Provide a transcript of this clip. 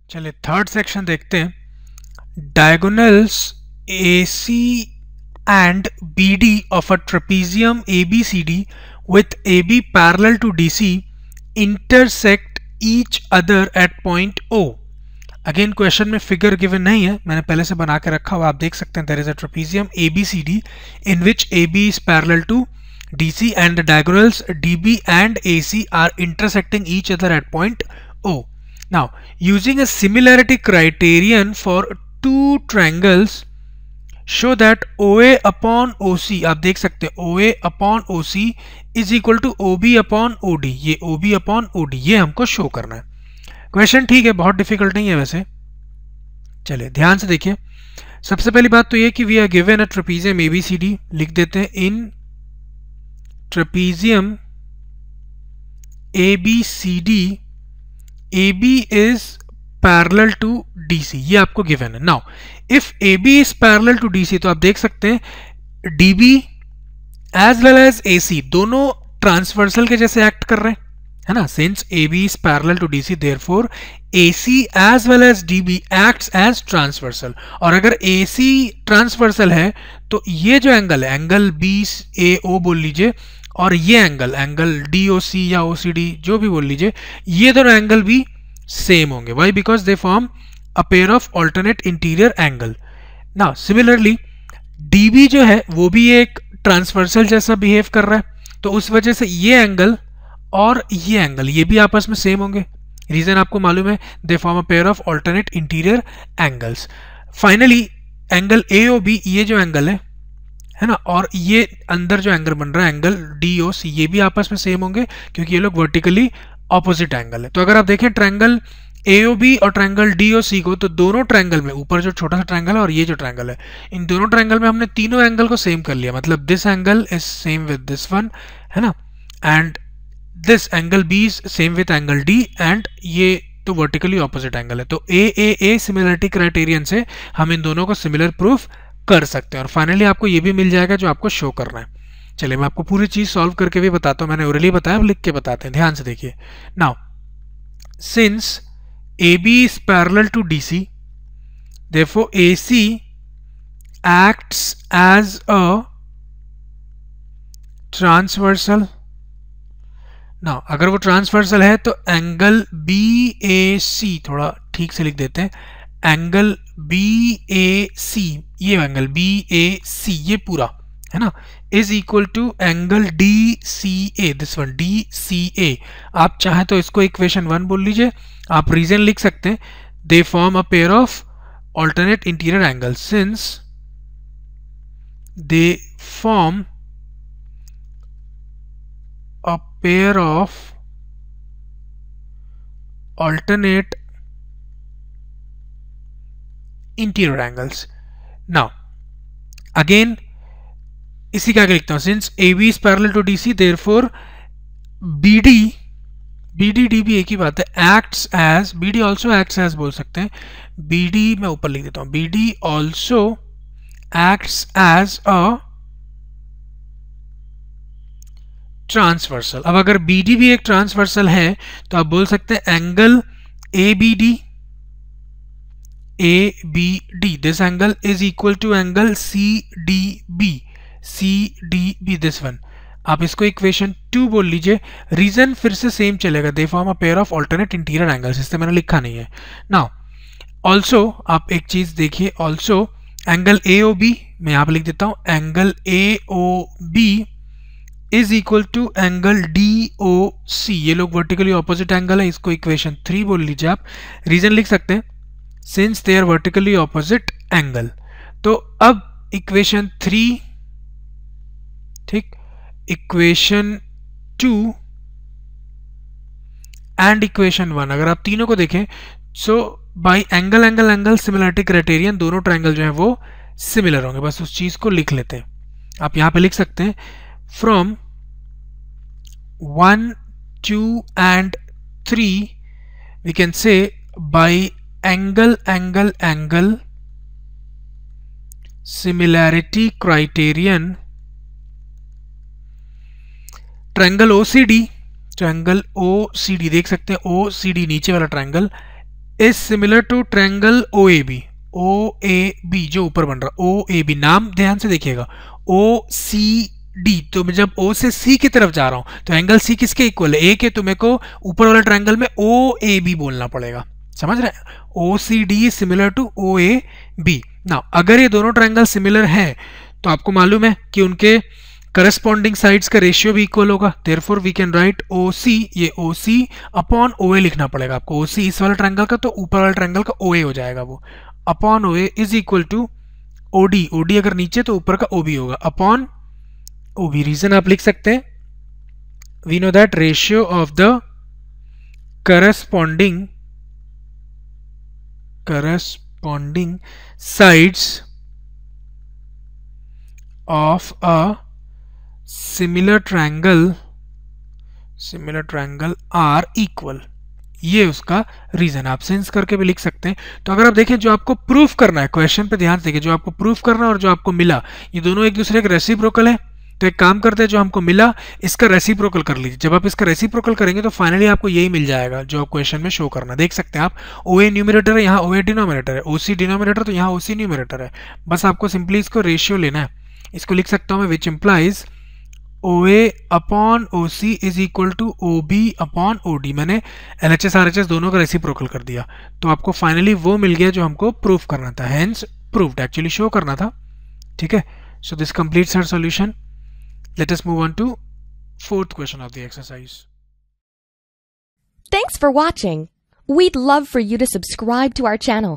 चलिए third section देखते हैं। Diagonals AC and BD of a trapezium ABCD with AB parallel to DC intersect each other at point O. Again question में figure given नहीं है, मैंने पहले से बना के रखा हुआ, आप देख सकते हैं। There is a trapezium ABCD in which AB is parallel to DC and the diagonals DB and AC are intersecting each other at point O. Now, using a similarity criterion for two triangles, show that OA upon OC, आप देख सकते हैं OA upon OC is equal to OB upon OD। ये OB upon OD ये हमको show करना है। Question ठीक है, बहुत डिफिकल्ट नहीं है वैसे। चलिए ध्यान से देखिए। सबसे पहली बात तो ये कि we are given a trapezium ABCD, लिख देते हैं in trapezium ABCD AB is parallel to DC, ये आपको गिवन है। Now if AB is parallel to DC, तो आप देख सकते हैं DB as well as AC दोनों ट्रांसवर्सल के जैसे एक्ट कर रहे हैं, है ना। Since AB is parallel to DC, therefore AC as well as DB acts as transversal। और अगर AC ट्रांसवर्सल है तो ये जो एंगल है, एंगल BAO बोल लीजिए, और ये एंगल DOC या OCD जो भी बोल लीजिए, ये दोनों एंगल भी सेम होंगे। Why? Because they form a pair of alternate interior angle. Now similarly DB जो है वो भी एक ट्रांसवर्सल जैसा बिहेव कर रहा है, तो उस वजह से ये एंगल और ये एंगल ये भी आपस में सेम होंगे। रीजन आपको मालूम है, दे form a pair of alternate interior angles. Finally angle AOB ये जो एंगल है ना, और ये अंदर जो एंगल बन रहा है एंगल DOC ये भी आपस में सेम होंगे, क्योंकि ये लोग वर्टिकली ऑपोजिट एंगल है। तो अगर आप देखें ट्रायंगल AOB और ट्रायंगल DOC को, तो दोनों ट्रायंगल में ऊपर जो छोटा सा ट्रायंगल है और ये जो ट्रायंगल है, इन दोनों ट्रायंगल में हमने तीनों एंगल को सेम कर लिया। मतलब this angle is same with this one, है ना, and this angle B is same with angle D, and ये तो वर्टिकली ऑपोजिट एंगल है। तो AAA सिमिलरिटी क्राइटेरियन से हम इन दोनों को सिमिलर प्रूफ कर सकते हैं। और फाइनली आपको ये भी मिल जाएगा जो आपको शो करना है। चलिए मैं आपको पूरी चीज सॉल्व करके भी बताता हूं, मैंने ओरली बताया, अब लिख के बताते हैं। ध्यान से देखिए। Now since AB is parallel to DC, therefore AC acts as a transversal। Now अगर वो ट्रांसवर्सल है तो एंगल BAC, थोड़ा ठीक से लिख देते हैं, एंगल BAC, ये एंगल BAC ये पूरा है ना, is equal to angle DCA, this one DCA। आप चाहे तो इसको इक्वेशन 1 बोल लीजिए, आप रीजन लिख सकते हैं, they form a pair of alternate interior angle. Since they form a pair of alternate interior angles. Now again इसी का आगे लिखता हूं, since AB is parallel to DC, therefore BD DB एक ही बात है, acts as, BD also acts as बोल सकते हैं। BD मैं ऊपर लिख देता हूं, BD also acts as a transversal. अब अगर BD भी एक ट्रांसवर्सल है तो आप बोल सकते हैं angle ABD this angle is equal to angle CDB this one. आप इसको इक्वेशन 2 बोल लीजिए। रीजन फिर से सेम चलेगा, दे form a pair of alternate interior angles, इससे मैंने लिखा नहीं है। नाउ ऑल्सो आप एक चीज देखिए, ऑल्सो एंगल AOB मैं यहां पे लिख देता हूं, angle AOB is equal to angle DOC, ये लोग वर्टिकली ऑपोजिट एंगल है, इसको इक्वेशन 3 बोल लीजिए आप। रीजन लिख सकते हैं, since they are vertically opposite angle. तो अब इक्वेशन 3, ठीक, इक्वेशन 2 एंड इक्वेशन 1 अगर आप तीनों को देखें, सो बाय एंगल सिमिलरिटी क्राइटेरियन दोनों ट्रायंगल जो है वो सिमिलर होंगे। बस उस चीज को लिख लेते हैं। आप यहां पे लिख सकते हैं, from 1, 2 and 3 we can say by angle similarity criterion triangle OCD, जो एंगल OCD देख सकते हैं, OCD नीचे वाला triangle is similar to triangle OAB। OAB जो ऊपर बन रहा OAB, नाम ध्यान से देखिएगा, OCD। तो मैं जब O से C की तरफ जा रहा हूं तो एंगल C किसके इक्वल है, A के, तो मेरे को ऊपर वाला ट्रायंगल में OAB बोलना पड़ेगा, समझ रहे हैं? OCD is similar to OAB। Now अगर ये दोनों ट्रायंगल सिमिलर हैं तो आपको मालूम है कि उनके करस्पॉन्डिंग साइड्स का रेशियो भी इक्वल होगा, therefore we can write OC, ये OC अपॉन OA लिखना पड़ेगा आपको। OC इस वाला ट्रायंगल का तो ऊपर वाला ट्रायंगल का OA हो जाएगा, वो upon OA is equal to OD। OD अगर नीचे तो ऊपर का OB होगा अपॉन OB। रीजन आप लिख सकते हैं, we know that ratio of the corresponding sides of a similar triangle are equal। ये उसका रीजन, आप सेंस करके भी लिख सकते हैं। तो अगर आप देखें जो आपको प्रूफ करना है, क्वेश्चन पे ध्यान से देखिए, जो आपको प्रूफ करना है और जो आपको मिला ये दोनों एक दूसरे के रेसिप्रोकल है। तो एक काम करते हैं, जो हमको मिला इसका रेसिप्रोकल कर लीजिए। जब आप इसका रेसिप्रोकल करेंगे तो फाइनली आपको यही मिल जाएगा जो आप क्वेश्चन में शो करना। देख सकते हैं आप, OA न्यूमरेटर है, यहाँ OA डिनोमिनेटर है, OC डिनोमिनेटर तो यहाँ OC न्यूमरेटर है। बस आपको सिंपली इसको रेशियो लेना है। इसको लिख सकता हूँ मैं, which implies OA upon OC is equal to OB upon OD। मैंने LHS RHS दोनों का रेसिप्रोकल कर दिया, तो आपको फाइनली वो मिल गया जो हमको प्रूफ करना था, हेंस प्रूव्ड, एक्चुअली शो करना था। ठीक है, so this completes our solution. Let us move on to fourth question of the exercise. Thanks for watching. We'd love for you to subscribe to our channel.